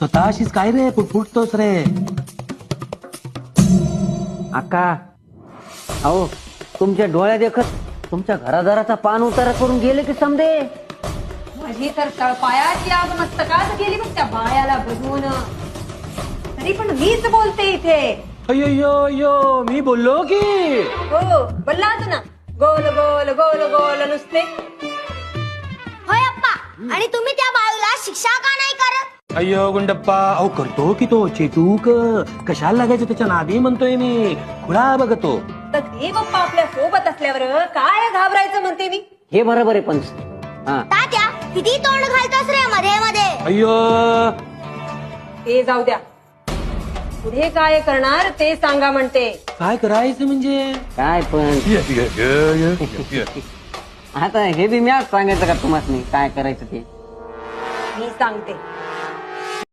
स्वतःशीच काय रे फुटतोस रे. अक्का अहो तुमच्या डोळ्या देखत तुमच्या घरादाराचा पान उतारा करून गेले की समजे. माझी तर तळपायाची आग मस्तकात गेली बघ त्या बायाला बघून. तरी पण मीच बोलते इथे. अय्यो मी बोललो की. हो बोललात ना, गोल गोल गोल गोल नुसते. होय अप्पा, आणि तुम्ही त्या बाळूला शिक्षा का नाही करत? अय्यो गुंडप्पा, अहो करतो की तो चेटूक. कशाला लागायचं त्याच्या नादी म्हणतोय मी. खुळा बघतो. तर हे बाप्पा आपल्या सोबत असल्यावर काय घाबरायचं म्हणते मी. हे बरोबर आहे पंच. हा तात्या किती तोंड घालतोस रे मध्ये मध्ये? अय्यो ते जाऊ द्या, पुढे काय करणार ते सांगा म्हणते. काय करायचं म्हणजे. काय पण आता हे बी मी आज सांगायचं का तुम्हाला काय करायचं ते. मी सांगते